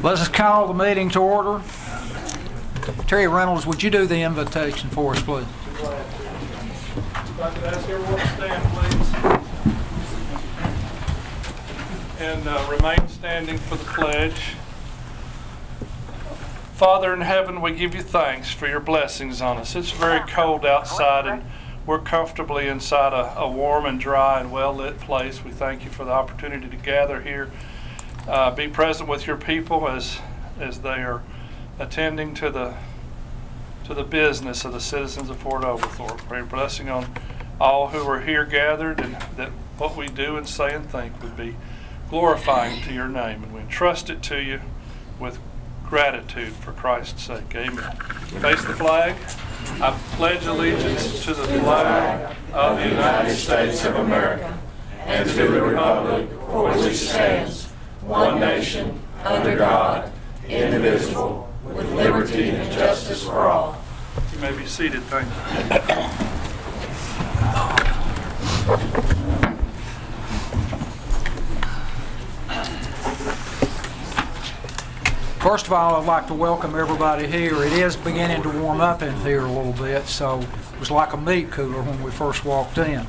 Let's call the meeting to order. Terry Reynolds, would you do the invitation for us, please? If I could ask everyone to stand, please. And remain standing for the pledge. Father in heaven, we give you thanks for your blessings on us. It's very cold outside, and we're comfortably inside a warm and dry and well-lit place. We thank you for the opportunity to gather here, be present with your people as they are attending to the business of the citizens of Fort Oglethorpe. Pray your blessing on all who are here gathered, and that what we do and say and think would be glorifying to your name. And we entrust it to you with gratitude for Christ's sake. Amen. Face the flag. I pledge allegiance to the flag of the United States of America and to the republic for which it stands, one nation, under God, indivisible, with liberty and justice for all. You may be seated. Thank you. First of all, I'd like to welcome everybody here. It is beginning to warm up in here a little bit, so it was like a meat cooler when we first walked in.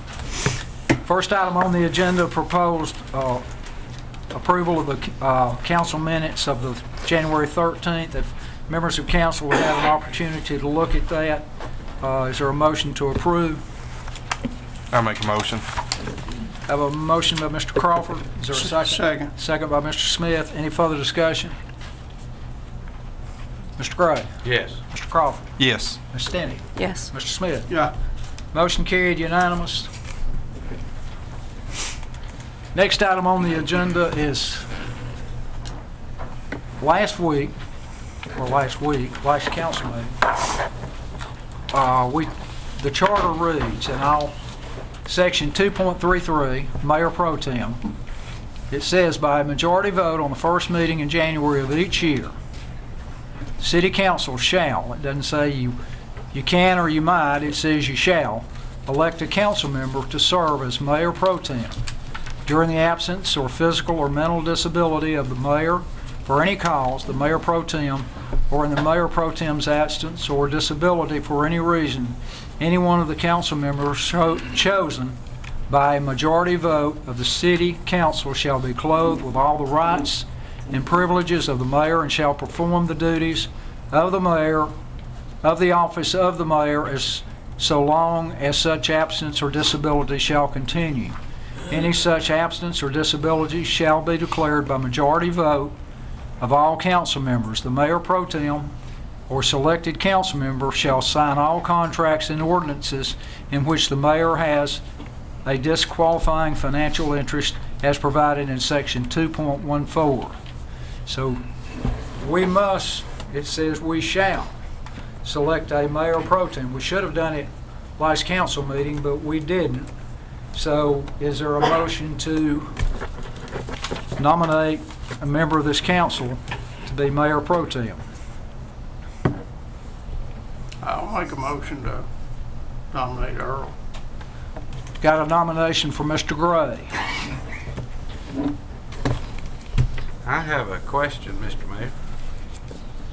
First item on the agenda, proposed approval of the council minutes of the January 13th. If members of council would have an opportunity to look at that, is there a motion to approve? I'll make a motion. Have a motion by Mr. Crawford. Is there a second? Second. Second by Mr. Smith. Any further discussion? Mr. Gray? Yes. Mr. Crawford? Yes. Ms. Stinney? Yes. Mr. Smith? Yeah. Motion carried unanimous. Next item on the agenda is last council meeting, the charter reads, and section 2.33, Mayor Pro Tem, it says by a majority vote on the first meeting in January of each year, City Council shall, it doesn't say you can or you might, it says you shall, elect a council member to serve as Mayor Pro Tem during the absence or physical or mental disability of the mayor for any cause, the Mayor Pro Tem, or in the Mayor Pro Tem's absence or disability for any reason, any one of the council members chosen by a majority vote of the City Council shall be clothed with all the rights and privileges of the mayor and shall perform the duties of the mayor, of the office of the mayor, as so long as such absence or disability shall continue. Any such absence or disability shall be declared by majority vote of all council members. The Mayor Pro Tem or selected council member shall sign all contracts and ordinances in which the mayor has a disqualifying financial interest as provided in section 2.14. So we must, it says we shall select a Mayor Pro Tem. We should have done it last council meeting, but we didn't. So is there a motion to nominate a member of this council to be Mayor Pro Tem? I'll make a motion to nominate Earl. Got a nomination for Mr. Gray. I have a question, Mr. Mayor.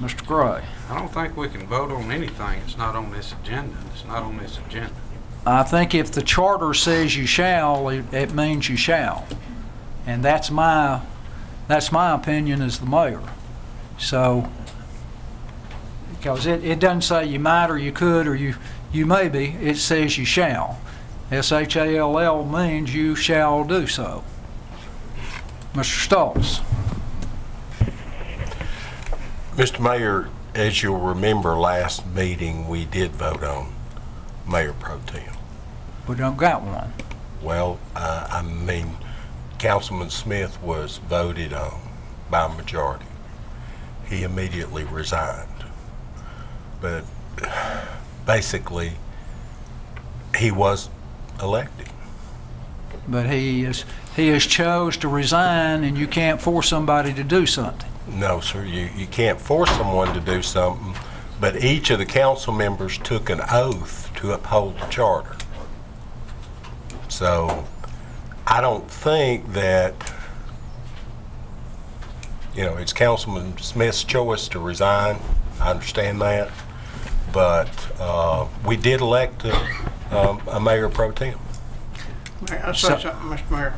Mr. Gray. I don't think we can vote on anything that's not on this agenda. It's not on this agenda. I think if the charter says you shall, it means you shall. And that's my opinion as the mayor. So, because it doesn't say you might or you could or you may be, it says you shall. S-H-A-L-L means you shall do so. Mr. Stoltz. Mr. Mayor, as you'll remember, last meeting we did vote on Mayor Pro Tem. We don't got one. Well, I mean, Councilman Smith was voted on by a majority. He immediately resigned. But basically, he was elected. But he has chose to resign, and you can't force somebody to do something. No, sir, you can't force someone to do something, but each of the council members took an oath to uphold the charter. So I don't think that You know, it's Councilman Smith's choice to resign. I understand that. But we did elect a mayor pro tem. May I say something, Mr. Mayor?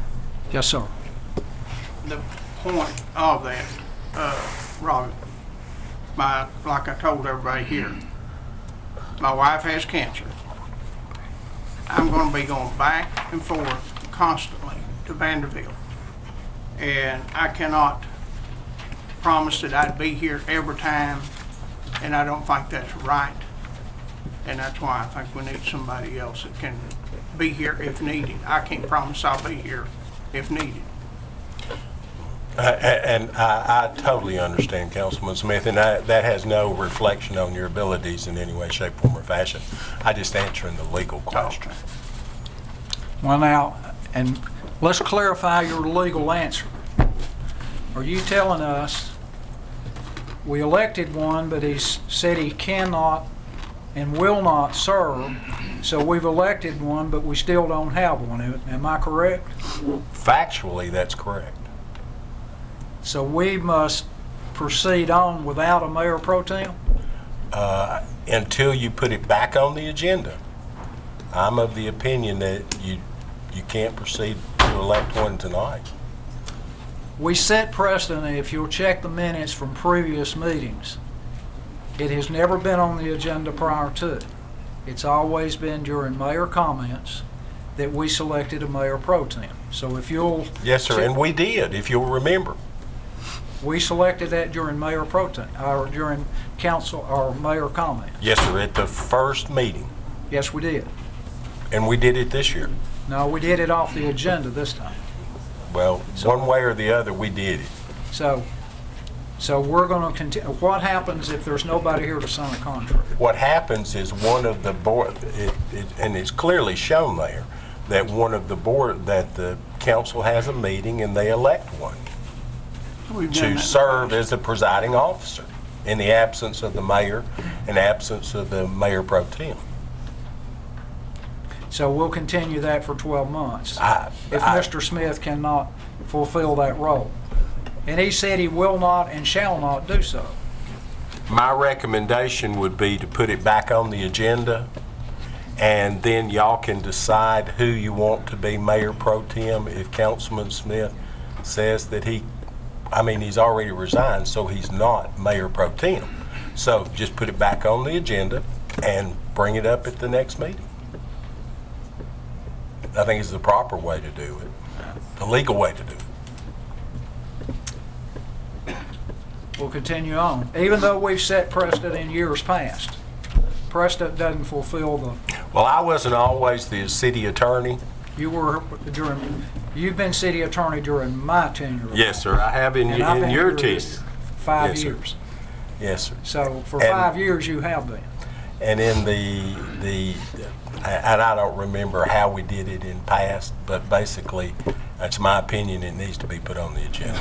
Yes, sir. The point of that, Robin, like I told everybody here, my wife has cancer. I'm going to be going back and forth constantly to Vanderbilt. And I cannot promise that I'd be here every time, and I don't think that's right. And that's why I think we need somebody else that can be here if needed. I can't promise I'll be here if needed. And I totally understand, Councilman Smith, and that has no reflection on your abilities in any way, shape, form, or fashion. I just answering the legal question. Well, now, and let's clarify your legal answer. Are you telling us we elected one, but he said he cannot and will not serve, so we've elected one, but we still don't have one? Am I correct? Factually, that's correct. So we must proceed on without a mayor pro tem? Until you put it back on the agenda. I'm of the opinion that you can't proceed to elect one tonight. We set precedent, and if you'll check the minutes from previous meetings, it has never been on the agenda prior to. It's always been during mayor comments that we selected a mayor pro tem. So if you'll... Yes, sir, and we did, if you'll remember. We selected that during mayor pro tem, or during council or mayor comments. Yes, sir, at the first meeting. Yes, we did. And we did it this year. No, we did it off the agenda this time. Well, one way or the other, we did it. So we're going to continue. What happens if there's nobody here to sign a contract? What happens is one of the board, and it's clearly shown there, that one of the board, that the council has a meeting and they elect one We've done to that. serve as the presiding officer in the absence of the mayor and absence of the mayor pro tem. So we'll continue that for 12 months. If I- Mr. Smith cannot fulfill that role. And he said he will not and shall not do so. My recommendation would be to put it back on the agenda, and then y'all can decide who you want to be mayor pro tem. If Councilman Smith says that he's already resigned, so he's not mayor pro tem. So just put it back on the agenda and bring it up at the next meeting. I think it's the proper way to do it, the legal way to do it. We'll continue on. Even though we've set precedent in years past, precedent doesn't fulfill the... Well, I wasn't always the city attorney. You've been city attorney during my tenure. Yes, sir, I have in And I've been your here tenure. this 5 Yes, sir. years. Yes, sir. So for And- 5 years you have been. And in and I don't remember how we did it in past, but basically, that's my opinion, it needs to be put on the agenda.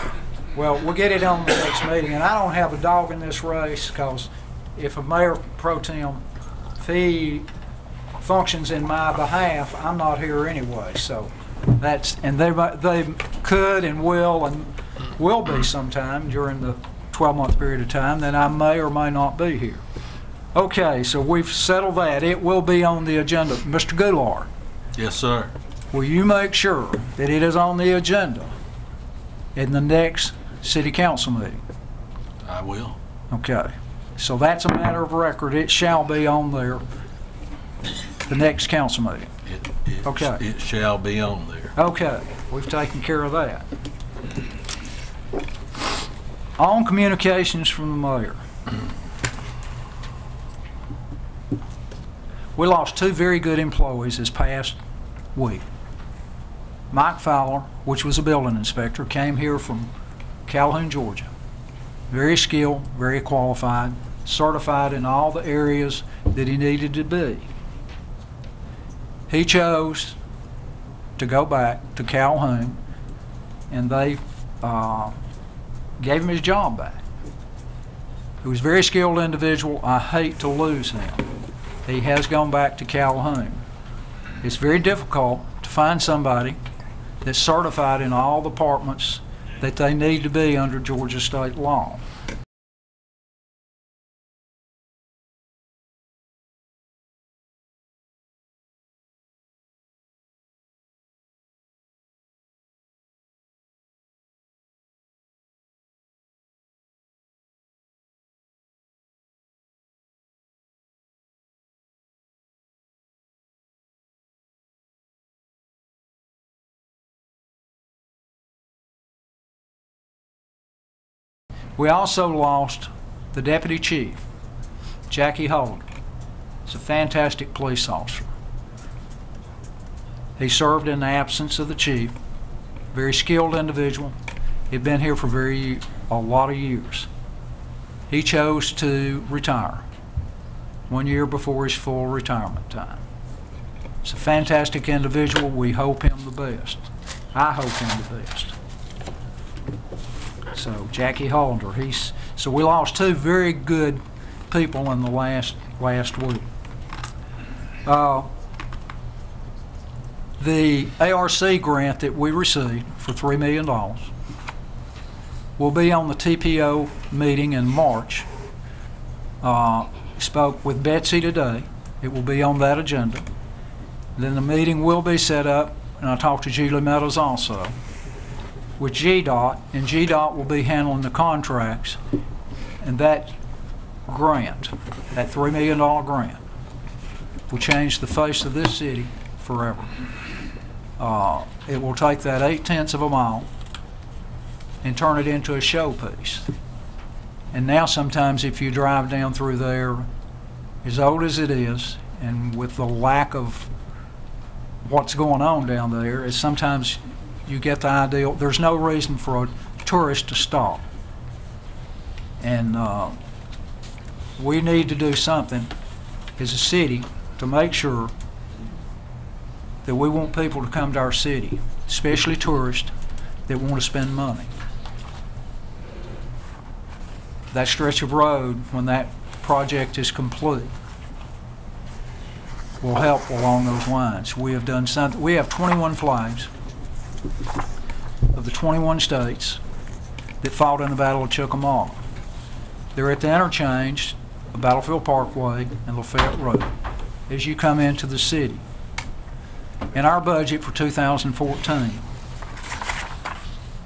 Well, we'll get it on the next meeting, and I don't have a dog in this race, because if a mayor pro tem, if he functions in my behalf, I'm not here anyway, so that's, and they could and will be sometime during the 12-month period of time, then I may or may not be here. Okay, so we've settled that. It will be on the agenda. Mr. Goulart, Yes, sir. will you make sure that it is on the agenda in the next city council meeting? I will. Okay, so that's a matter of record. It shall be on there the next council meeting. Okay. It shall be on there. Okay, we've taken care of that. On communications from the mayor. We lost 2 very good employees this past week. Mike Fowler, which was a building inspector, came here from Calhoun, Georgia. Very skilled, very qualified, certified in all the areas that he needed to be. He chose to go back to Calhoun, and they gave him his job back. He was a very skilled individual. I hate to lose him. He has gone back to Calhoun. It's very difficult to find somebody that's certified in all departments that they need to be under Georgia state law. We also lost the deputy chief, Jackie Holder. He's a fantastic police officer. He served in the absence of the chief, very skilled individual. He'd been here for a lot of years. He chose to retire 1 year before his full retirement time. He's a fantastic individual. We hope him the best. I hope him the best. So Jackie Hollander, so we lost two very good people in the last week. The ARC grant that we received for $3 million will be on the TPO meeting in March. Spoke with Betsy today. It will be on that agenda. Then the meeting will be set up, and I talked to Julie Meadows also, with GDOT, and GDOT will be handling the contracts, and that grant, that $3 million grant, will change the face of this city forever. It will take that 0.8 of a mile and turn it into a showpiece. And now sometimes if you drive down through there, as old as it is, and with the lack of what's going on down there, is sometimes you get the idea there's no reason for a tourist to stop. And we need to do something as a city to make sure that we want people to come to our city, especially tourists that want to spend money. That stretch of road, when that project is complete, will help along those lines. We have done something. We have 21 flags of the 21 states that fought in the Battle of Chickamauga. They're at the interchange of Battlefield Parkway and Lafayette Road as you come into the city. In our budget for 2014,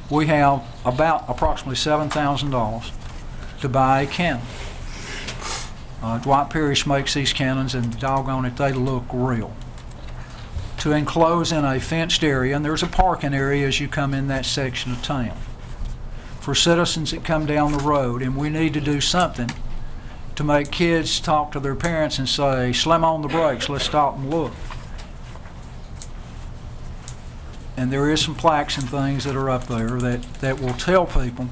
we have about approximately $7,000 to buy a cannon. Dwight Parrish makes these cannons, and doggone it, they look real. To enclose in a fenced area, and there's a parking area as you come in that section of town, for citizens that come down the road. And we need to do something to make kids talk to their parents and say, slam on the brakes, let's stop and look. And there is some plaques and things that are up there that will tell people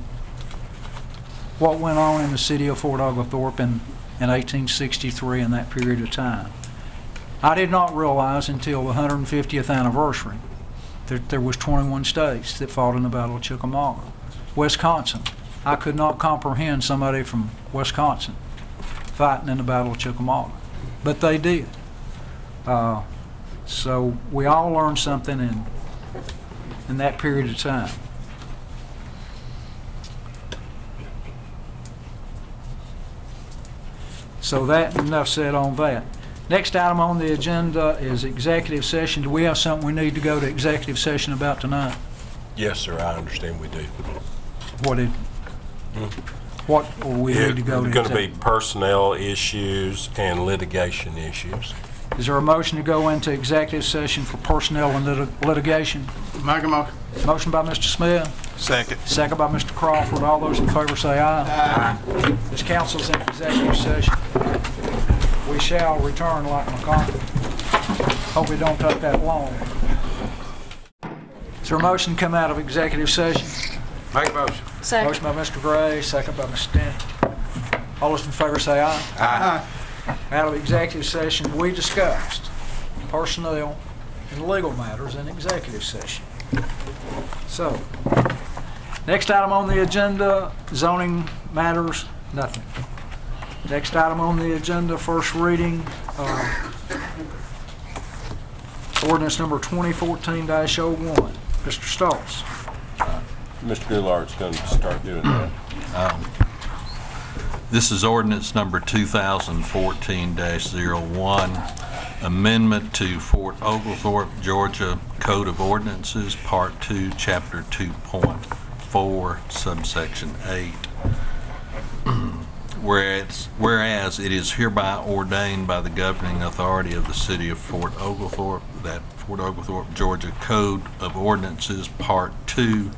what went on in the city of Fort Oglethorpe in 1863 in that period of time. I did not realize until the 150th anniversary that there was 21 states that fought in the Battle of Chickamauga. Wisconsin, I could not comprehend somebody from Wisconsin fighting in the Battle of Chickamauga, but they did. So we all learned something in that period of time. So that, enough said on that. Next item on the agenda is executive session. Do we have something we need to go to executive session about tonight? Yes, sir, I understand we do. What will we need to go to? It's going to be personnel issues and litigation issues. Is there a motion to go into executive session for personnel and litigation? Make a motion. Motion by Mr. Smith. Second. Second by Mr. Crawford. All those in favor say aye. Aye. This council's in executive session. We shall return like McCarthy. Hope it don't take that long. Is there a motion to come out of executive session? Make a motion. Second. Motion by Mr. Gray, second by Mr. Dent. All those in favor say aye. Aye. Out of executive session, we discussed personnel and legal matters in executive session. So, next item on the agenda, zoning matters, nothing. Next item on the agenda, first reading, ordinance number 2014-01. Mr. Stoltz. Mr. Goulart's going to start doing that. This is ordinance number 2014-01, amendment to Fort Oglethorpe, Georgia Code of Ordinances, Part 2, Chapter 2.4, subsection 8. Whereas it is hereby ordained by the governing authority of the city of Fort Oglethorpe that Fort Oglethorpe, Georgia Code of Ordinances, Part 2,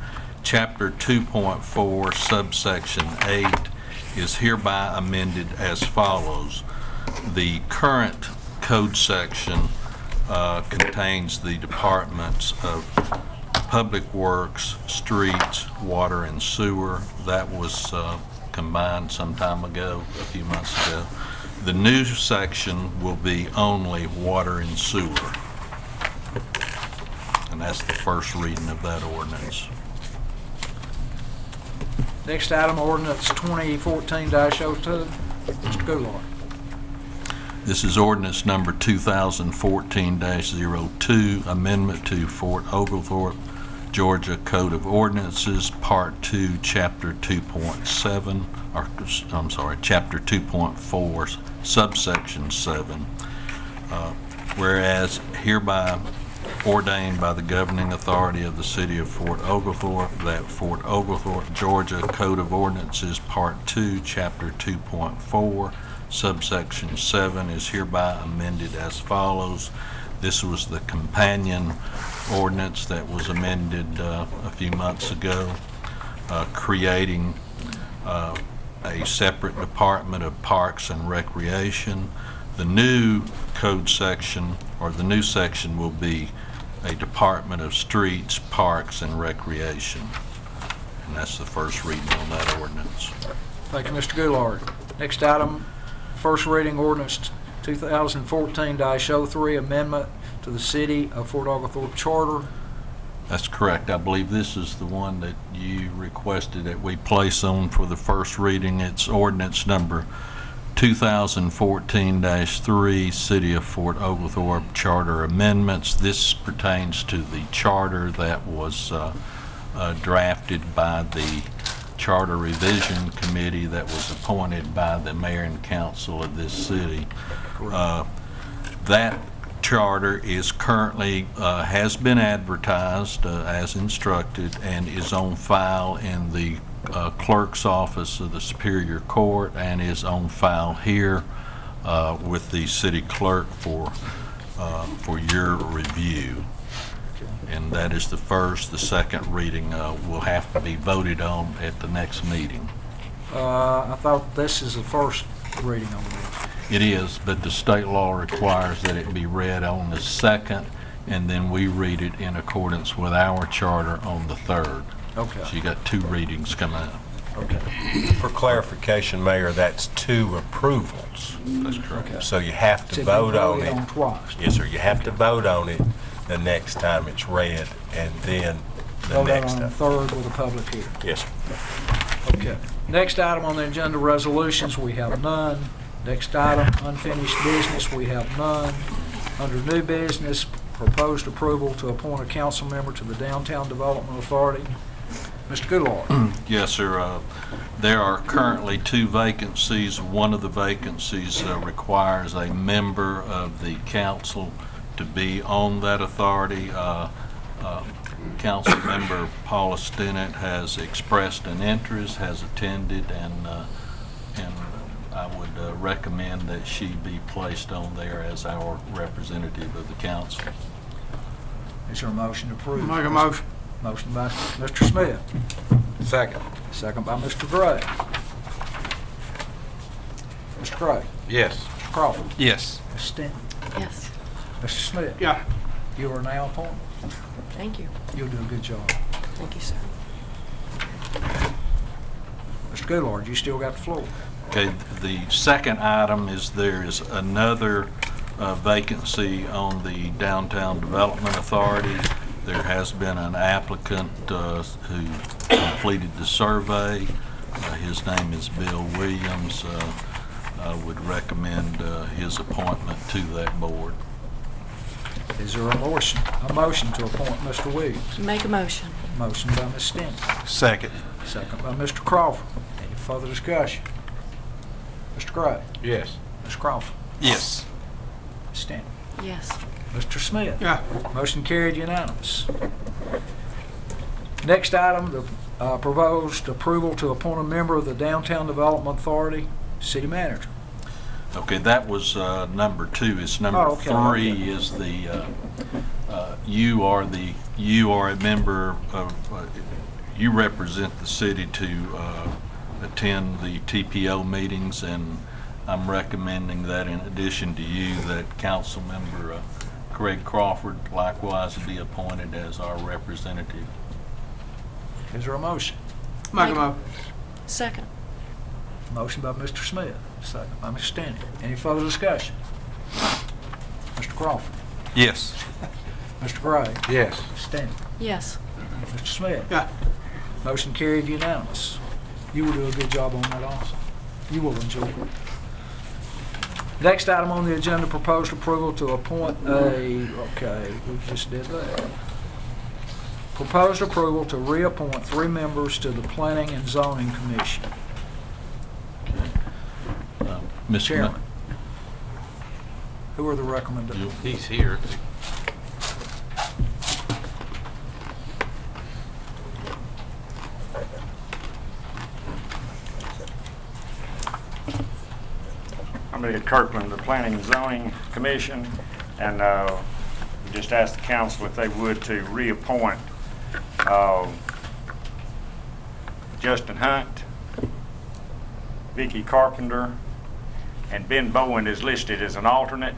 Chapter 2.4, subsection 8 is hereby amended as follows. The current code section contains the departments of Public Works, Streets, Water, and Sewer. That was combined some time ago, a few months ago. The new section will be only Water and Sewer. And that's the first reading of that ordinance. Next item, ordinance 2014-02. Mr. Goulart. This is ordinance number 2014-02, amendment to Fort Oglethorpe, Georgia Code of Ordinances, Part 2, Chapter 2.7, or I'm sorry, Chapter 2.4, subsection 7. Whereas hereby ordained by the governing authority of the city of Fort Oglethorpe that Fort Oglethorpe, Georgia Code of Ordinances, Part 2, Chapter 2.4, subsection 7 is hereby amended as follows. This was the companion ordinance that was amended a few months ago, creating a separate Department of Parks and Recreation. The new code section, or the new section, will be a Department of Streets, Parks, and Recreation. And that's the first reading on that ordinance. Thank you, Mr. Goulart. Next item, first reading ordinance 2014-03, amendment to the City of Fort Oglethorpe Charter. That's correct. I believe this is the one that you requested that we place on for the first reading. It's ordinance number 2014-3, City of Fort Oglethorpe Charter Amendments. This pertains to the charter that was drafted by the Charter Revision Committee that was appointed by the mayor and council of this city. That charter is currently, has been advertised as instructed and is on file in the clerk's office of the Superior Court and is on file here with the city clerk for your review. And that is the first. The second reading will have to be voted on at the next meeting. I thought this is the first reading on this. It is, but the state law requires that it be read on the second, and then we read it in accordance with our charter on the third. Okay. So you got two readings coming out. Okay. For clarification, Mayor, that's two approvals. That's correct. Okay. So you have to To be vote on voted it. on twice. Yes, sir. You have to vote on it the next time it's read, and then the Vote next on the time. third with a public hearing. Yes, sir. Okay. Next item on the agenda, resolutions, we have none. Next item, unfinished business, we have none. Under new business, proposed approval to appoint a council member to the Downtown Development Authority. Mr. Goulart. Yes, sir. There are currently two vacancies. One of the vacancies requires a member of the council to be on that authority. Council member Paula Stinnett has expressed an interest, has attended, and I would recommend that she be placed on there as our representative of the council. Is there a motion to approve? Make a motion. Motion by Mr. Smith, Second. second by Mr. Gray. Mr. Gray. Yes. Mr. Crawford. Yes. Ms. Stinton. Yes, Mr. Smith. Yeah. You are now appointed. thank you. You'll do a good job. Thank you, sir. Mr. Goulart, you still got the floor. Okay, the second item is there is another vacancy on the Downtown Development Authority. There has been an applicant who completed the survey. His name is Bill Williams. I would recommend his appointment to that board. Is there a motion to appoint Mr. Williams? Make a motion. Motion by Ms. Stinson, Second. second by Mr. Crawford. Any further discussion? Mr. Gray? Yes. Mr. Crawford? Yes. Ms. Stanton? Yes. Mr. Smith? Yeah. Motion carried unanimous. Next item, the proposed approval to appoint a member of the Downtown Development Authority, city manager. Okay, that was number 2. It's number Oh, okay. 3 is the, you are a member of, you represent the city to attend the TPO meetings, and I'm recommending that in addition to you, that council member Greg Crawford likewise be appointed as our representative. Is there a motion? Make a motion. Second. Motion by Mr. Smith, second by Ms. Stanton. Any further discussion? Mr. Crawford? Yes. Mr. Gray? Yes. Ms. Stanton? Yes. Mr. Smith? Yeah. Motion carried unanimous. You will do a good job on that also. You will enjoy it. Next item on the agenda, proposed approval to appoint we just did that. Proposed approval to reappoint 3 members to the Planning and Zoning Commission. Mr. Chairman. Who are the recommendations? He's here. I'm Ed Kirkland, the Planning and Zoning Commission, and we just asked the council if they would to reappoint Justin Hunt, Vicky Carpenter, and Ben Bowen is listed as an alternate,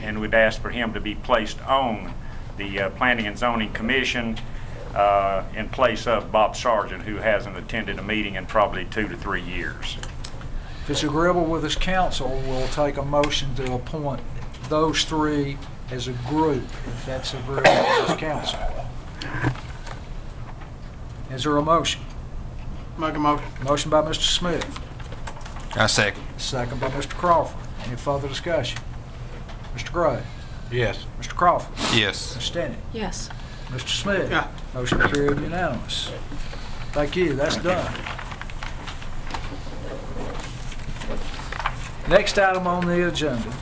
and we'd ask for him to be placed on the Planning and Zoning Commission in place of Bob Sargent, who hasn't attended a meeting in probably 2 to 3 years. If it's agreeable with this council, we'll take a motion to appoint those 3 as a group, if that's agreeable with this council. Is there a motion? Make a motion. Motion by Mr. Smith, I second. second by Mr. Crawford. Any further discussion? Mr. Gray? Yes. Mr. Crawford? Yes. Ms. Stanton? Yes. Mr. Smith? Yeah. Motion carried unanimous. Thank you, that's done. Next item on the agenda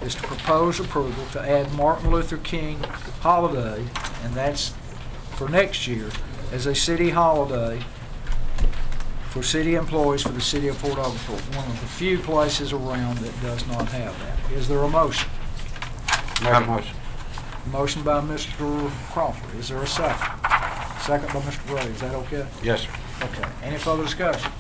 is to propose approval to add Martin Luther King holiday, and that's for next year, as a city holiday for city employees for the city of Fort Oglethorpe, one of the few places around that does not have that. Is there a motion? Make a motion. Motion by Mr. Crawford. Is there a second? Second by Mr. Gray. Is that okay? Yes, sir. Okay. Any further discussion?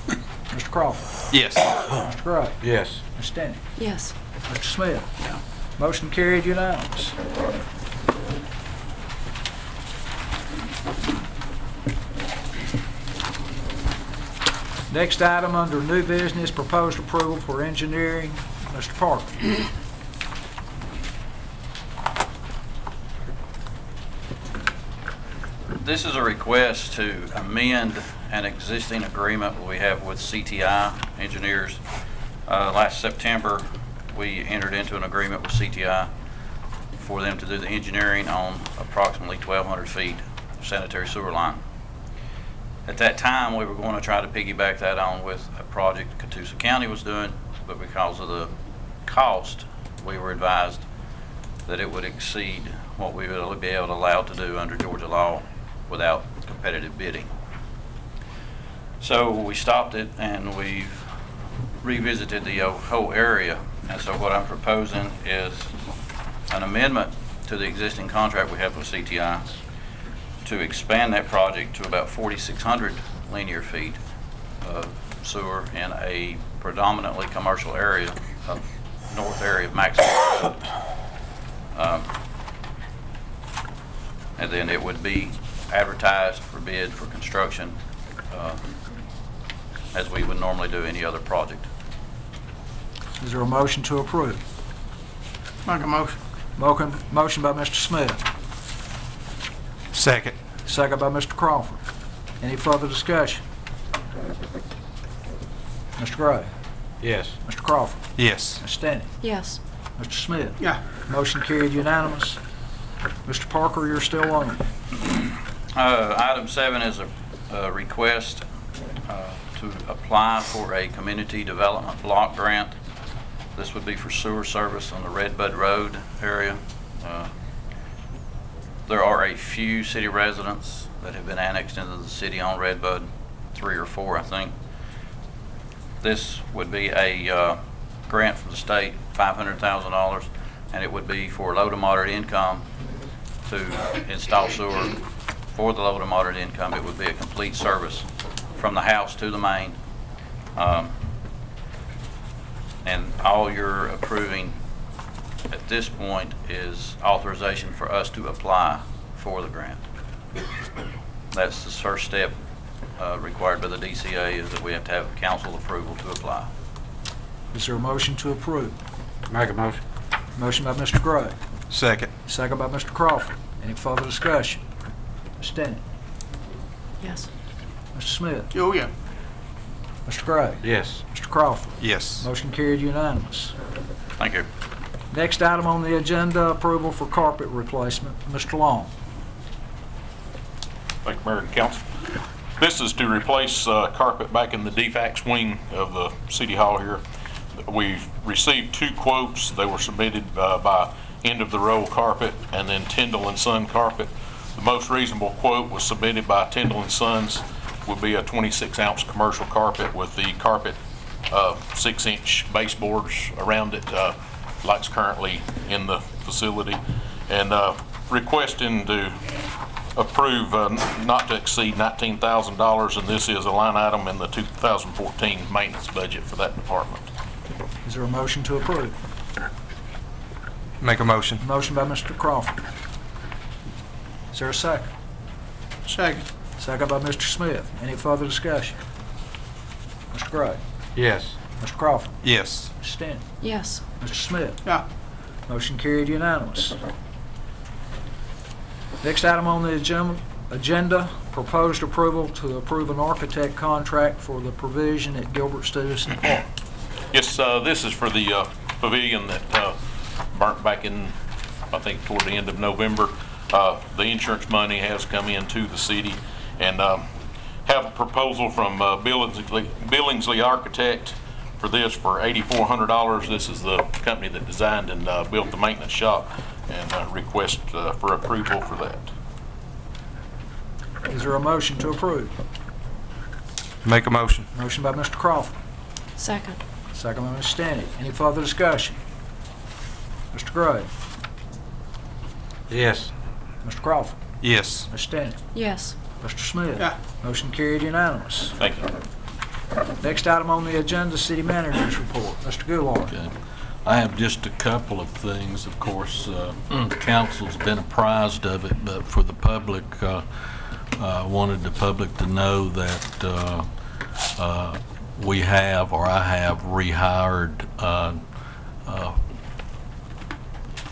Mr. Crawford? Yes. Mr. Gray? Yes. Ms. Stanton? Yes. Mr. Smith? Motion carried unanimous. Next item under new business, proposed approval for engineering. Mr. Parker. This is a request to amend an existing agreement we have with CTI engineers. Last September, we entered into an agreement with CTI for them to do the engineering on approximately 1,200 feet of sanitary sewer line. At that time, we were going to try to piggyback that on with a project Catoosa County was doing, but because of the cost, we were advised that it would exceed what we would be able to allow to do under Georgia law without competitive bidding. So we stopped it and we've revisited the whole area. And so what I'm proposing is an amendment to the existing contract we have with CTI to expand that project to about 4,600 linear feet of sewer in a predominantly commercial area of north area of Maxwell Road. And then it would be advertised for bid for construction as we would normally do any other project. Is there a motion to approve? Make a motion. Motion by Mr. Smith. Second. Second by Mr. Crawford. Any further discussion? Mr. Gray? Yes. Mr. Crawford? Yes. Ms. Stanton? Yes. Mr. Smith? Yeah. Motion carried unanimous. Mr. Parker, you're still on. Item 7 is a request to apply for a community development block grant. This would be for sewer service on the Redbud Road area. There are a few city residents that have been annexed into the city on Redbud, 3 or 4, I think. This would be a grant from the state, $500,000, and it would be for low to moderate income to install sewer. For the low to moderate income, it would be a complete service from the house to the main. And all you're approving at this point is authorization for us to apply for the grant. That's the first step required by the DCA, is that we have to have council approval to apply. Is there a motion to approve? Make a motion. Motion by Mr. Gray. Second. Second by Mr. Crawford. Any further discussion? Ms. Dennett? Yes. Mr. Smith? Oh, yeah. Mr. Gray? Yes. Mr. Crawford? Yes. Motion carried unanimous. Thank you. Next item on the agenda, approval for carpet replacement. Mr. Long. Thank you, Mayor and Council. This is to replace carpet back in the DFAX wing of the City Hall here. We've received 2 quotes. They were submitted by End of the Row Carpet and then Tyndall and Son Carpet. The most reasonable quote was submitted by Tyndall and Sons, would be a 26-ounce commercial carpet with the carpet 6-inch baseboards around it, like it's currently in the facility, and requesting to approve not to exceed $19,000, and this is a line item in the 2014 maintenance budget for that department. Is there a motion to approve? Make a motion. Motion by Mr. Crawford. Is there a second? Second. Second by Mr. Smith. Any further discussion? Mr. Gray? Yes. Mr. Crawford? Yes. Ms. Stanton? Yes. Mr. Smith? Yeah. Motion carried unanimous. Next item on the agenda, proposed approval to approve an architect contract for the provision at Gilbert Stevenson Park. Yes, this is for the pavilion that burnt back in, I think, toward the end of November. The insurance money has come into the city, and have a proposal from Billingsley Architect for this for $8,400. This is the company that designed and built the maintenance shop, and request for approval for that. Is there a motion to approve? Make a motion. Motion by Mr. Crawford. Second. Second by Ms. Stanton. Any further discussion? Mr. Gray? Yes. Mr. Crawford? Yes. Ms. Stanton? Yes. Mr. Smith? Yeah. Motion carried unanimous. Thank you. Next item on the agenda, City Manager's Report. Mr. Goulart. Okay. I have just a couple of things. Of course, the council's been apprised of it, but for the public, wanted the public to know that we have, or I have, rehired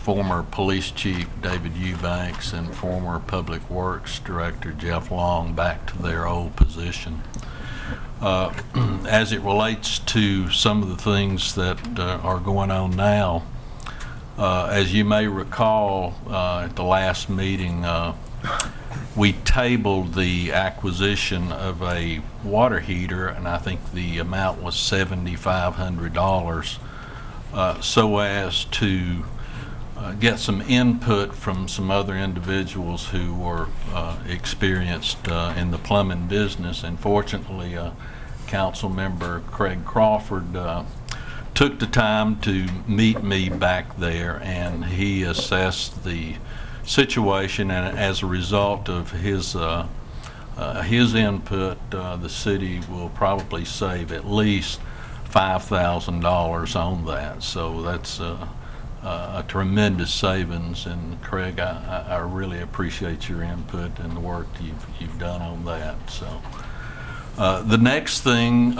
former police chief David Eubanks and former public works director Jeff Long back to their old position. As it relates to some of the things that are going on now, as you may recall, at the last meeting, we tabled the acquisition of a water heater, and I think the amount was $7,500, so as to get some input from some other individuals who were experienced in the plumbing business. And fortunately, Council Member Craig Crawford took the time to meet me back there, and he assessed the situation, and as a result of his input, the city will probably save at least $5,000 on that. So that's a tremendous savings, and Craig, I really appreciate your input and the work you've done on that. So the next thing,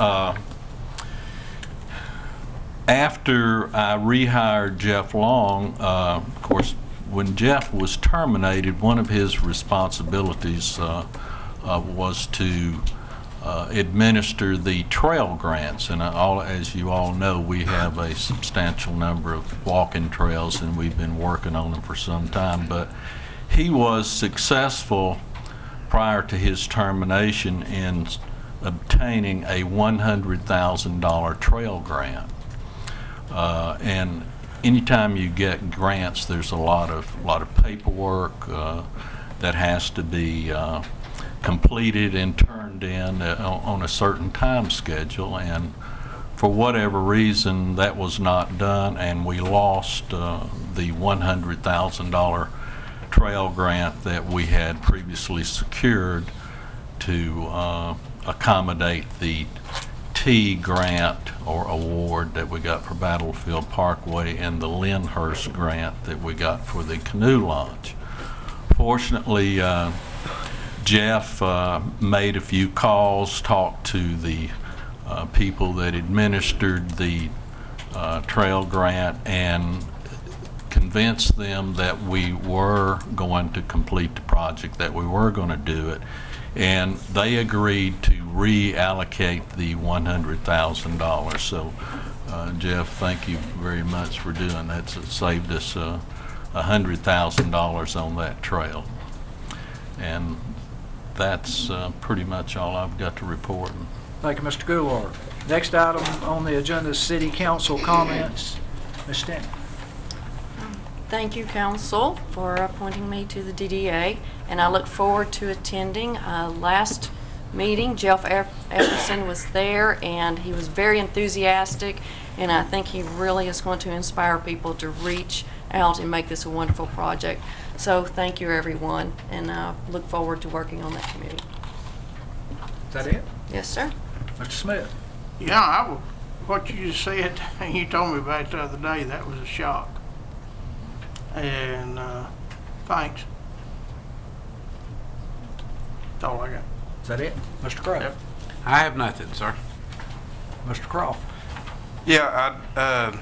after I rehired Jeff Long, of course, when Jeff was terminated, one of his responsibilities was to administer the trail grants. And as you all know, we have a substantial number of walking trails, and we've been working on them for some time. But he was successful prior to his termination in obtaining a $100,000 trail grant. And anytime you get grants, there's a lot of paperwork that has to be completed and turned in on a certain time schedule, and for whatever reason that was not done, and we lost the $100,000 trail grant that we had previously secured to accommodate the T grant or award that we got for Battlefield Parkway and the Lyndhurst grant that we got for the canoe launch. Fortunately, Jeff made a few calls, talked to the people that administered the trail grant, and convinced them that we were going to complete the project, that we were going to do it, and they agreed to reallocate the $100,000. So, Jeff, thank you very much for doing that. It saved us $100,000 on that trail. And that's pretty much all I've got to report. Thank you, Mr. Goulart. Next item on the agenda is City Council comments. Ms. Stanton. Thank you, Council, for appointing me to the DDA, and I look forward to attending. Last meeting, Jeff Everson was there, and he was very enthusiastic, and I think he really is going to inspire people to reach out and make this a wonderful project. So thank you, everyone, and I look forward to working on that committee. Is that it? Yes, sir. Mr. Smith. Yeah, what you just said, you told me about it the other day, that was a shock. And thanks. That's all I got. Is that it? Mr. Crowe. Yep. I have nothing, sir. Mr. Croft. Yeah, I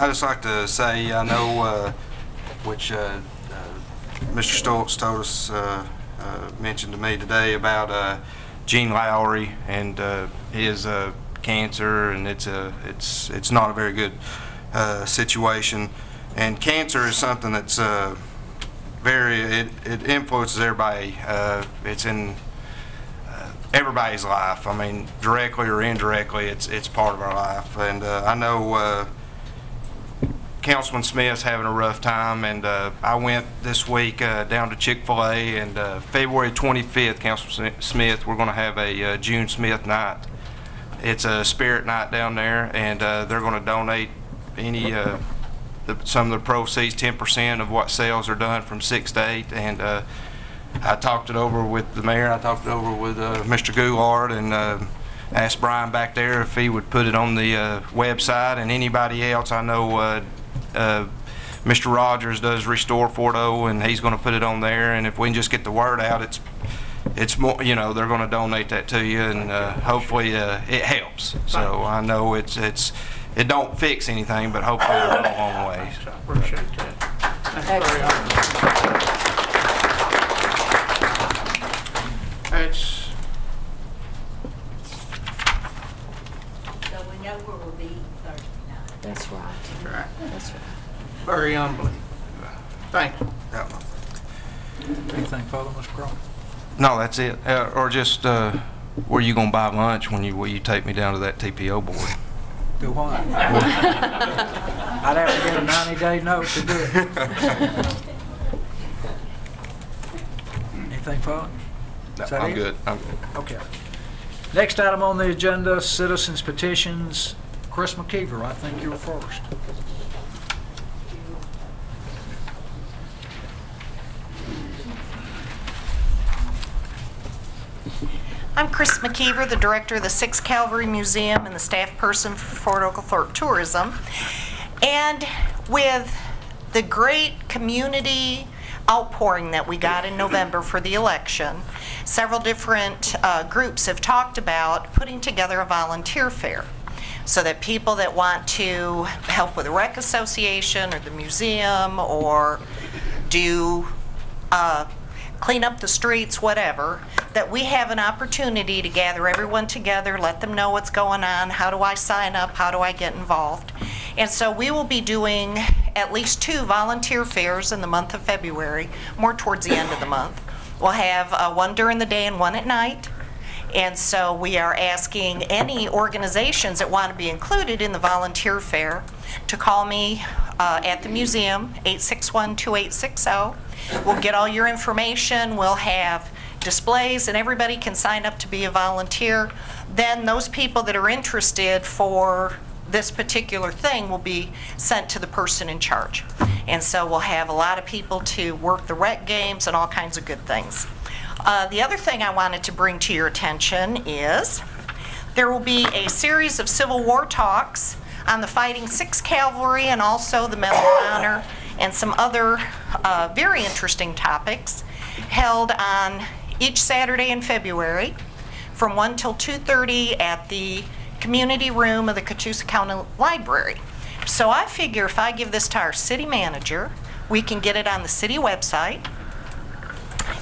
just like to say, I know, which Mr. Stoltz told us, mentioned to me today about Gene Lowry and his cancer, and it's not a very good situation. And cancer is something that's it influences everybody. It's in everybody's life. I mean, directly or indirectly, it's part of our life. And I know Councilman Smith's having a rough time, and I went this week down to Chick-fil-A, and February 25th, Councilman Smith, we're going to have a June Smith night. It's a spirit night down there, and they're going to donate any some of the proceeds, 10% of what sales are done from 6 to 8, and I talked it over with the mayor, I talked it over with Mr. Goulart, and asked Brian back there if he would put it on the website, and anybody else. I know Mr. Rogers does Restore Fort O, and he's going to put it on there, and if we can just get the word out, it's more, you know, they're going to donate that to you, and hopefully it helps. So I know it don't fix anything, but hopefully it'll go a long way. I appreciate that. That's very honest. So we know where we'll be Thursday night. That's right. Right. That's right. Very unbelievable. Thank you. Anything further, Mr. Croft? No, that's it. Or just where you gonna buy lunch when you take me down to that TPO board? Do what? I'd have to get a 90-day note to do it. Anything further? No, Is that I'm it? good. I'm good. Okay. Next item on the agenda, citizens petitions. Chris McKeever, I think you're first. I'm Chris McKeever, the director of the 6th Cavalry Museum and the staff person for Fort Oglethorpe Tourism. And with the great community outpouring that we got in November for the election, several different groups have talked about putting together a volunteer fair so that people that want to help with the rec association or the museum or do clean up the streets, whatever, that we have an opportunity to gather everyone together, let them know what's going on, how do I sign up, how do I get involved. And so we will be doing at least 2 volunteer fairs in the month of February, more towards the end of the month. We'll have one during the day and one at night. And so we are asking any organizations that want to be included in the volunteer fair to call me at the museum, 861-2860. We'll get all your information. We'll have displays, and everybody can sign up to be a volunteer. Then those people that are interested for this particular thing will be sent to the person in charge. And so we'll have a lot of people to work the rec games and all kinds of good things. The other thing I wanted to bring to your attention is there will be a series of Civil War talks on the Fighting 6th Cavalry and also the Medal of Honor and some other very interesting topics held on each Saturday in February from 1 till 2:30 at the community room of the Catoosa County Library. So I figure if I give this to our city manager, we can get it on the city website.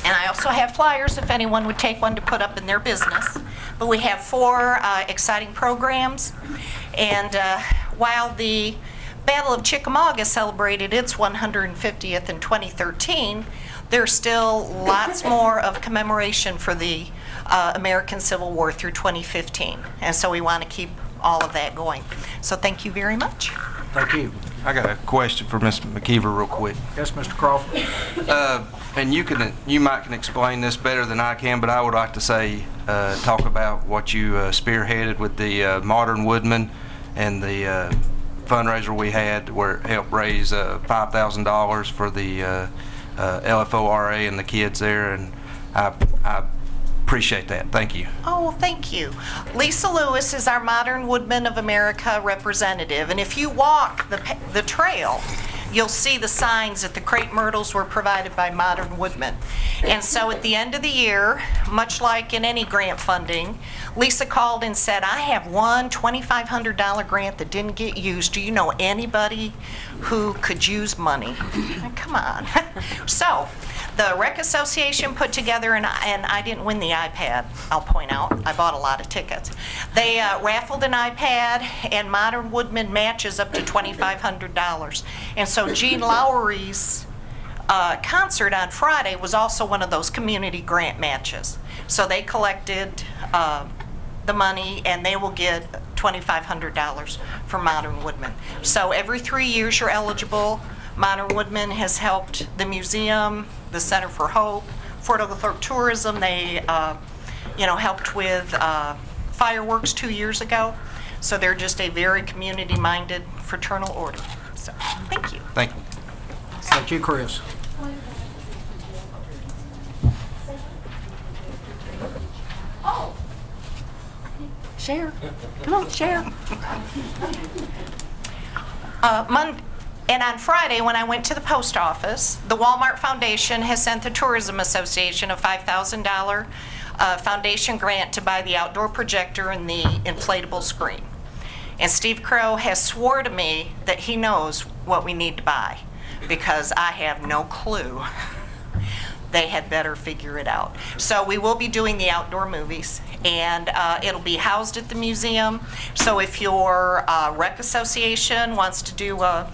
And I also have flyers if anyone would take one to put up in their business. But we have 4 exciting programs. And while the Battle of Chickamauga celebrated its 150th in 2013, there's still lots more of commemoration for the American Civil War through 2015. And so we want to keep all of that going. So thank you very much. Thank you. I got a question for Ms. McKeever real quick. Yes, Mr. Crawford. And you might can explain this better than I can, but I would like to say, talk about what you spearheaded with the Modern Woodman and the fundraiser we had where it helped raise $5,000 for the LFORA and the kids there, and I appreciate that. Thank you. Oh, thank you. Lisa Lewis is our Modern Woodman of America representative, and if you walk the trail, you'll see the signs that the crepe myrtles were provided by Modern Woodman. And so at the end of the year, much like in any grant funding, Lisa called and said, I have one $2,500 grant that didn't get used. Do you know anybody who could use money? Come on. So the Rec Association put together, and I didn't win the iPad, I'll point out. I bought a lot of tickets. They raffled an iPad, and Modern Woodman matches up to $2,500. And so Gene Lowry's concert on Friday was also one of those community grant matches. So they collected the money, and they will get $2,500 for Modern Woodman. So every 3 years you're eligible. Modern Woodman has helped the museum, the Center for Hope, Fort Oglethorpe Tourism. They helped with fireworks 2 years ago. So they're just a very community-minded fraternal order. So thank you. Thank you. Thank you, Chris. Share. Come on, share. And on Friday, when I went to the post office, the Walmart Foundation has sent the Tourism Association a $5,000 foundation grant to buy the outdoor projector and the inflatable screen. And Steve Crow has swore to me that he knows what we need to buy, because I have no clue. They had better figure it out. So we will be doing the outdoor movies, and it'll be housed at the museum. So if your rec association wants to do a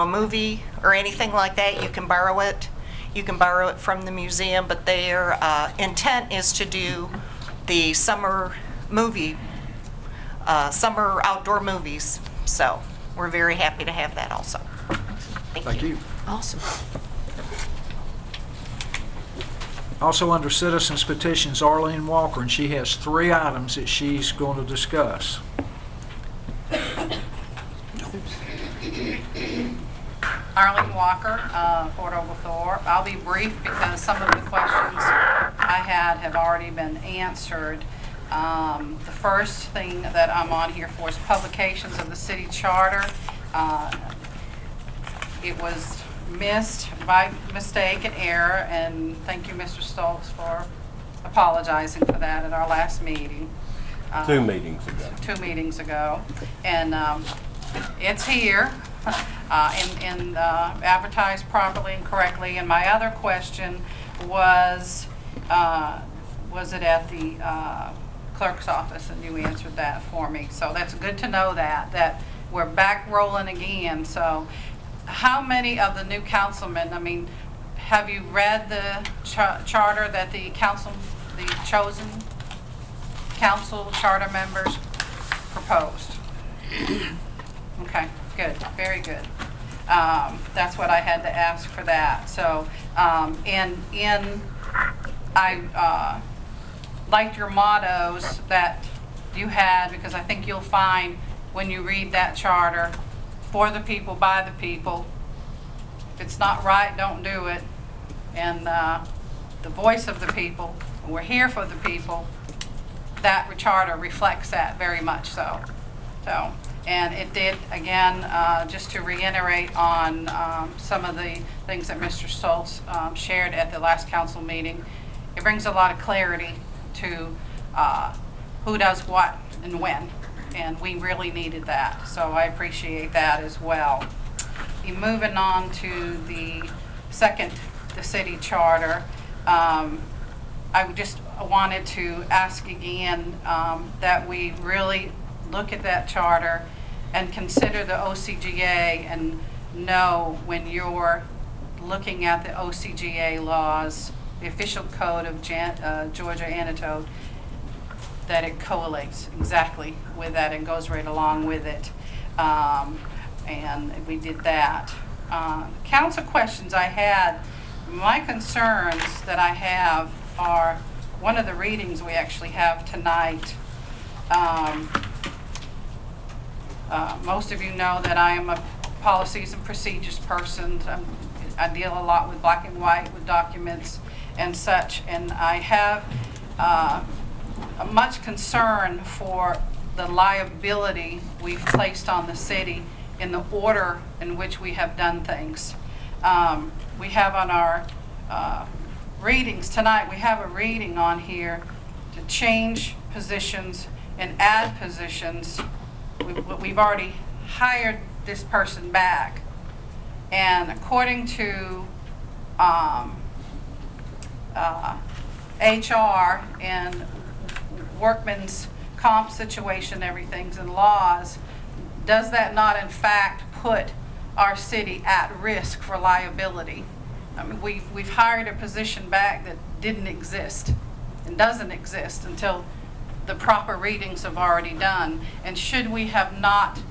movie or anything like that, you can borrow it. You can borrow it from the museum, but their intent is to do the summer outdoor movies. So we're very happy to have that also. Thank you. Awesome. Also under citizens petitions, Arlene Walker, and she has 3 items that she's going to discuss. Arlene Walker, Fort Oglethorpe. I'll be brief because some of the questions I had have already been answered. The first thing that I'm on here for is publications of the city charter. It was missed by mistake and error, and thank you, Mr. Stoltz, for apologizing for that at our last meeting. 2 meetings ago. 2 meetings ago. And it's here and advertised properly and correctly. And my other question was it at the clerk's office, and you answered that for me. So that's good to know that we're back rolling again. So how many of the new councilmen, I mean, have you read the charter that the chosen council charter members proposed? Okay, good, very good. That's what I had to ask for that. So, I liked your mottos that you had, because I think you'll find when you read that charter, for the people, by the people. If it's not right, don't do it. And the voice of the people, we're here for the people. That charter reflects that very much so. And it did, again, just to reiterate on some of the things that Mr. Stoltz shared at the last council meeting, it brings a lot of clarity to who does what and when, and we really needed that, so I appreciate that as well. Moving on to the city charter, I just wanted to ask again that we really look at that charter and consider the OCGA, and know when you're looking at the OCGA laws, the official code of Georgia Annotated, that it correlates exactly with that and goes right along with it. And we did that. Council questions I had, my concerns that I have are one of the readings we actually have tonight. Most of you know that I am a policies and procedures person. I deal a lot with black and white, with documents and such, and I have much concern for the liability we've placed on the city in the order in which we have done things. We have on our readings tonight, we have a reading on here to change positions and add positions. We've already hired this person back, and according to HR and workman's comp situation, everything's in laws, does that not in fact put our city at risk for liability? I mean, we've hired a position back that didn't exist and doesn't exist until the proper readings have already done. And should we have not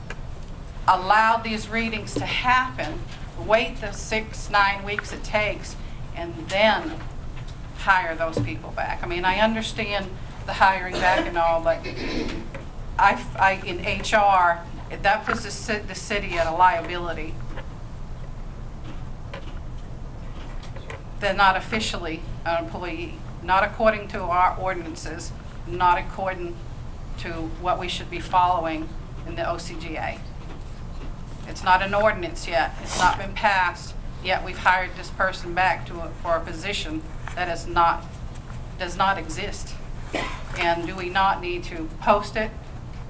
allowed these readings to happen, wait the 6-9 weeks it takes, and then hire those people back? I mean, I understand the hiring back and all, but in HR, that puts the city at a liability. They're not officially an employee, not according to our ordinances, not according to what we should be following in the OCGA. It's not an ordinance yet. It's not been passed yet. We've hired this person back for a position that does not exist. And do we not need to post it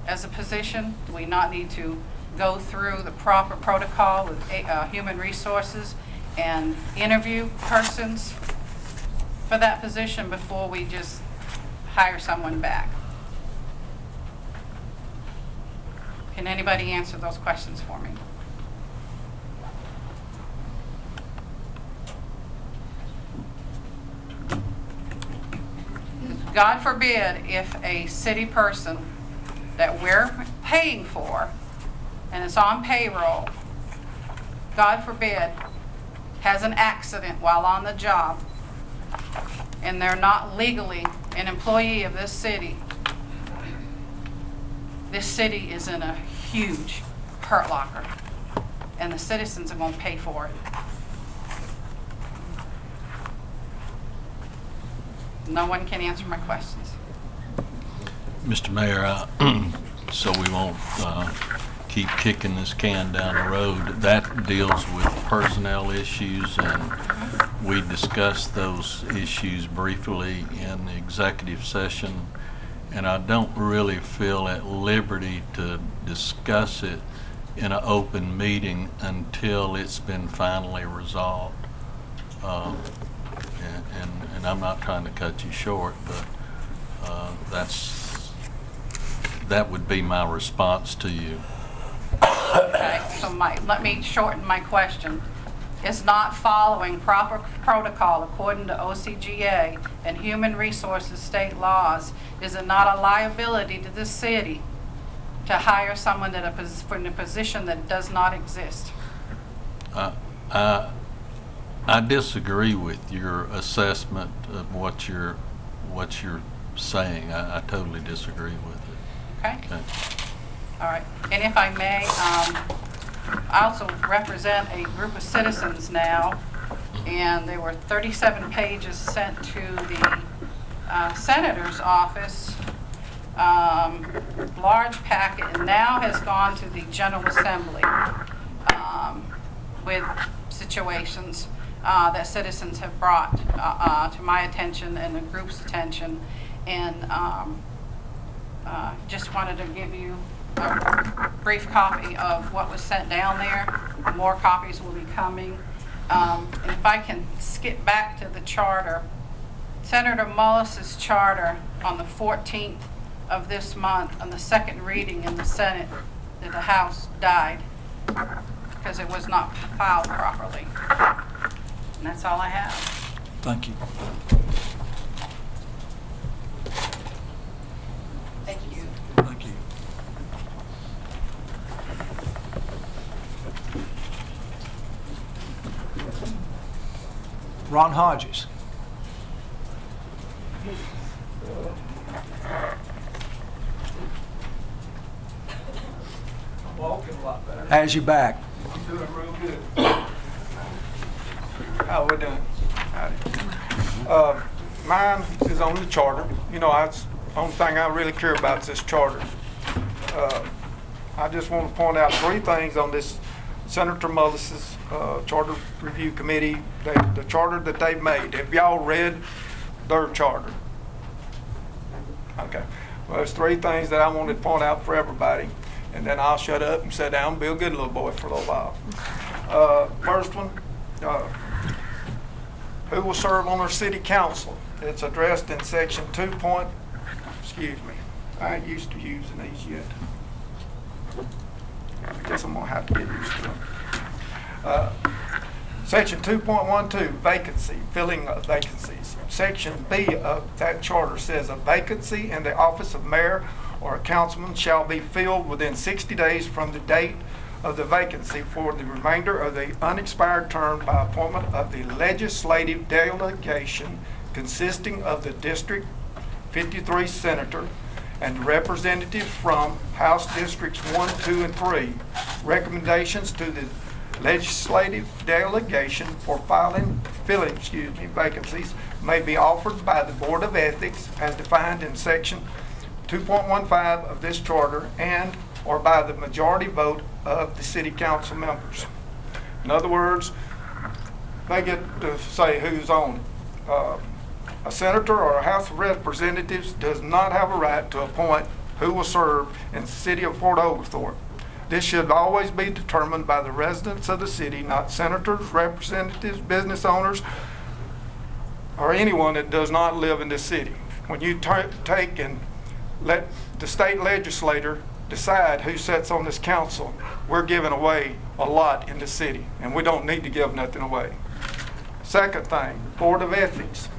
as a position? Do we not need to go through the proper protocol with human resources and interview persons for that position before we just hire someone back? Can anybody answer those questions for me? God forbid if a city person that we're paying for and it's on payroll, God forbid, has an accident while on the job and they're not legally an employee of this city is in a huge hurt locker, and the citizens are going to pay for it. No one can answer my questions. Mr. Mayor, so we won't keep kicking this can down the road, that deals with personnel issues, and we discussed those issues briefly in the executive session, and I don't really feel at liberty to discuss it in an open meeting until it's been finally resolved. and I'm not trying to cut you short, but that would be my response to you. Okay, so let me shorten my question. Is not following proper protocol according to OCGA and Human Resources state laws, is it not a liability to the city to hire someone in a position that does not exist? I disagree with your assessment of what you're saying. I totally disagree with it. Okay. Okay. All right. And if I may, I also represent a group of citizens now, and there were 37 pages sent to the senator's office, large packet, and now has gone to the General Assembly with situations that citizens have brought to my attention and the group's attention, and just wanted to give you a brief copy of what was sent down there. More copies will be coming. And if I can skip back to the charter, Senator Mullis's charter on the 14th of this month, on the second reading in the Senate, that the House died because it was not filed properly. And that's all I have. Thank you. Thank you. Thank you. Ron Hodges. I'm walking a lot better. How's your back? I'm doing real good. How we doing? Howdy. Mine is on the charter. You know, that's the only thing I really care about is this charter. I just want to point out three things on this Senator Mullis's Charter Review Committee, the charter that they've made. Have y'all read their charter? Okay. Well, there's three things that I wanted to point out for everybody, and then I'll shut up and sit down and be a good little boy for a little while. First one, who will serve on our city council? It's addressed in section 2. Excuse me, I ain't used to using these yet. I guess I'm gonna have to get used to them. Section 2.12, vacancy, filling of vacancies. Section B of that charter says a vacancy in the office of mayor or a councilman shall be filled within 60 days from the date of the vacancy for the remainder of the unexpired term by appointment of the legislative delegation consisting of the District 53 senator and representatives from House Districts 1, 2, and 3. Recommendations to the legislative delegation for filling vacancies may be offered by the Board of Ethics as defined in section 2.15 of this charter and or by the majority vote of the city council members. In other words, they get to say who's on it. A senator or a House of Representatives does not have a right to appoint who will serve in the city of Fort Oglethorpe. This should always be determined by the residents of the city, not senators, representatives, business owners, or anyone that does not live in this city. When you take and let the state legislator decide who sits on this council, we're giving away a lot in the city, and we don't need to give nothing away. Second thing, Board of Ethics.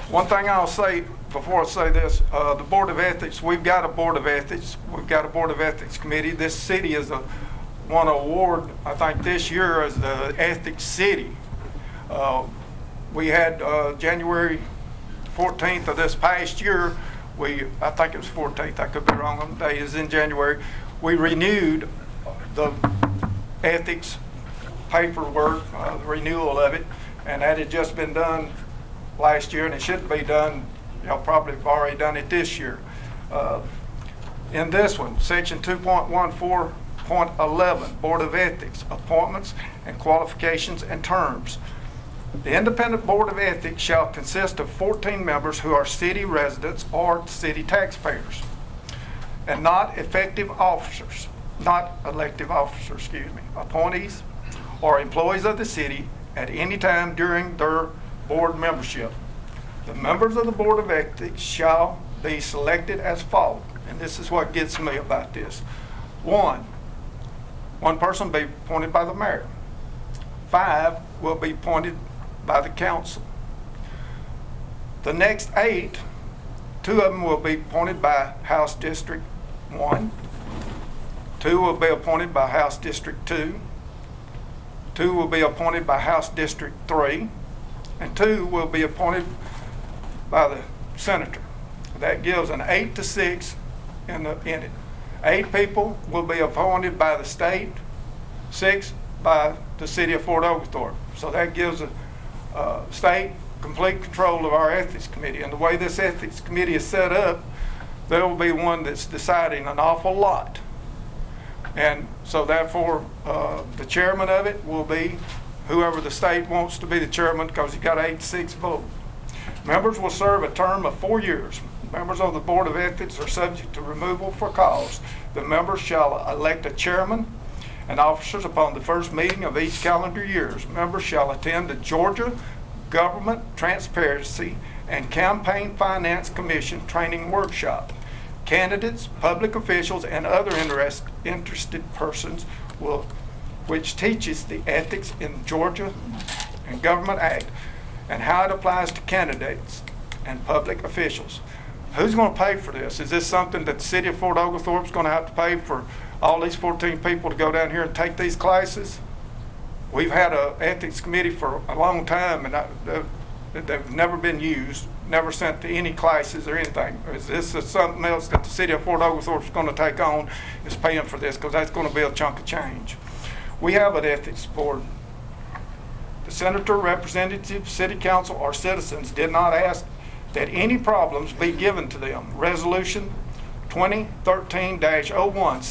One thing I'll say before I say this, the Board of Ethics, we've got a Board of Ethics. We've got a Board of Ethics committee. This city has won an award, I think this year, as the Ethics City. We had January 14th of this past year, I think it was 14th, I could be wrong on the day, is in January, we renewed the ethics paperwork, the renewal of it, and that had just been done last year, and it should be done, y'all probably have already done it this year. In this one, section 2.14.11, Board of Ethics, appointments and qualifications and terms. The independent Board of Ethics shall consist of 14 members who are city residents or city taxpayers, and not elective officers, appointees or employees of the city, at any time during their board membership. The members of the Board of Ethics shall be selected as follows, and this is what gets me about this. One person be appointed by the mayor. 5 will be appointed by the council. The next 8, 2 of them will be appointed by House District 1, 2 will be appointed by House District 2, 2 will be appointed by House District 3, and 2 will be appointed by the senator. That gives an 8-6 in it. 8 people will be appointed by the state, 6 by the city of Fort Oglethorpe. So that gives a state complete control of our ethics committee. And the way this ethics committee is set up, there will be one that's deciding an awful lot. And so therefore, the chairman of it will be whoever the state wants to be the chairman, because you got 8-6 vote. Members will serve a term of 4 years. Members of the Board of Ethics are subject to removal for cause. The members shall elect a chairman and officers upon the first meeting of each calendar year. Members shall attend the Georgia Government Transparency and Campaign Finance Commission training workshop. Candidates, public officials, and other interested persons which teaches the ethics in Georgia and Government Act and how it applies to candidates and public officials. Who's going to pay for this? Is this something that the city of Fort Oglethorpe is going to have to pay for all these 14 people to go down here and take these classes? We've had an ethics committee for a long time, and they've never been used, never sent to any classes or anything. Is this something else that the city of Fort Oglethorpe is going to take on, is paying for this, because that's going to be a chunk of change. We have an ethics board. The senator, representative, city council, or citizens did not ask that any problems be given to them. Resolution 2013-01,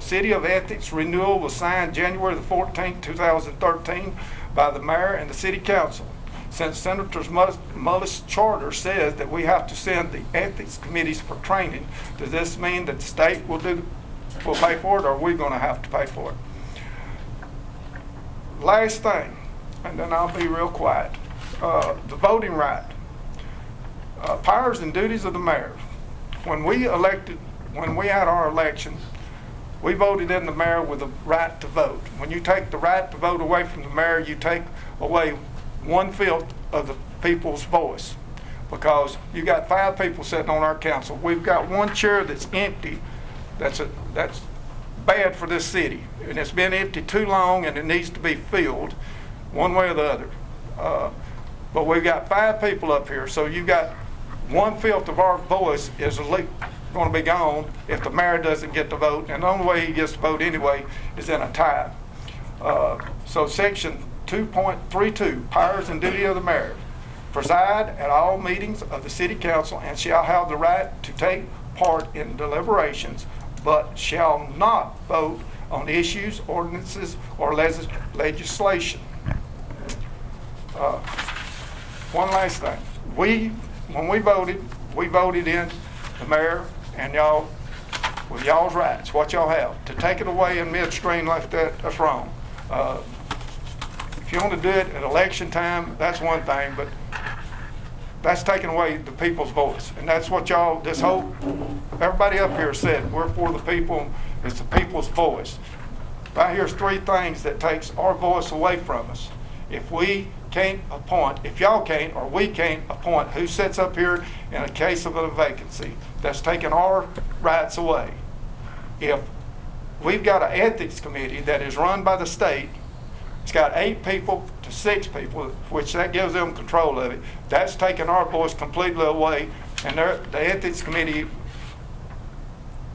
City of Ethics Renewal, was signed January the 14th, 2013 by the mayor and the city council. Since Senator Mullis' charter says that we have to send the ethics committees for training, does this mean that the state will pay for it, or are we going to have to pay for it? Last thing, and then I'll be real quiet. The voting right. Powers and duties of the mayor. When we had our election, we voted in the mayor with the right to vote. When you take the right to vote away from the mayor, you take away 1/5 of the people's voice, because you got 5 people sitting on our council. We've got 1 chair that's empty. That's bad for this city, and it's been empty too long, and it needs to be filled one way or the other. But we've got 5 people up here, so you got 1/5 of our voice is going to be gone if the mayor doesn't get to vote, and the only way he gets to vote anyway is in a tie. So section 2.32, powers and duty of the mayor. Preside at all meetings of the city council and shall have the right to take part in deliberations, but shall not vote on issues, ordinances, or legislation. One last thing. When we voted in the mayor and y'all, with y'all's rights, what y'all have. To take it away in midstream like that's wrong. If you want to do it at election time, that's one thing, but that's taking away the people's voice. And that's what y'all, everybody up here said, we're for the people, it's the people's voice. Right here's 3 things that takes our voice away from us. If we can't appoint, if y'all can't or we can't appoint who sits up here in a case of a vacancy, that's taking our rights away. If we've got an ethics committee that is run by the state, it's got 8 people to 6 people, which that gives them control of it. That's taking our voice completely away, and the ethics committee,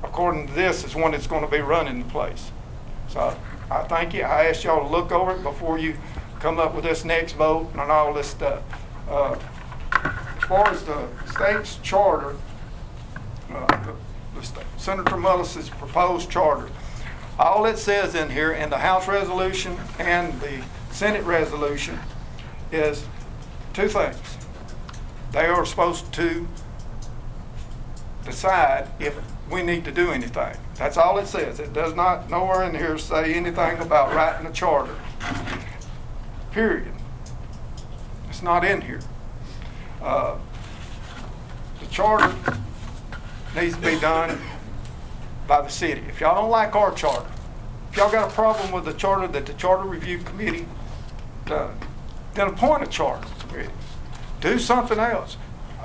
according to this, is one that's going to be running the place. So I thank you. I ask y'all to look over it before you come up with this next vote and all this stuff. As far as the state's charter, Senator Mullis's proposed charter, all it says in here in the House resolution and the Senate resolution is 2 things. They are supposed to decide if we need to do anything. That's all it says. It does not nowhere in here say anything about writing a charter. Period. It's not in here. The charter needs to be done by the city. If y'all don't like our charter, if y'all got a problem with the charter that the Charter Review Committee done, then appoint a charter committee. Do something else.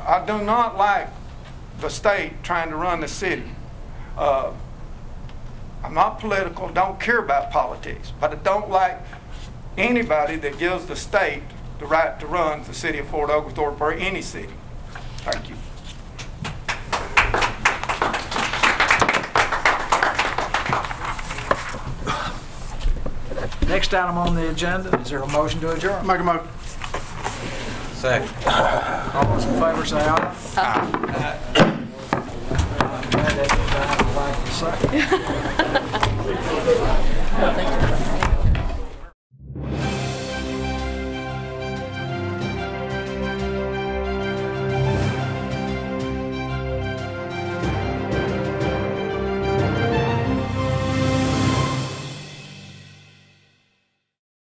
I do not like the state trying to run the city. I'm not political, don't care about politics, but I don't like anybody that gives the state the right to run the city of Fort Oglethorpe or any city. Thank you. Next item on the agenda, is there a motion to adjourn? Make a motion. Second. All those in favor say aye. That means I have to like the second.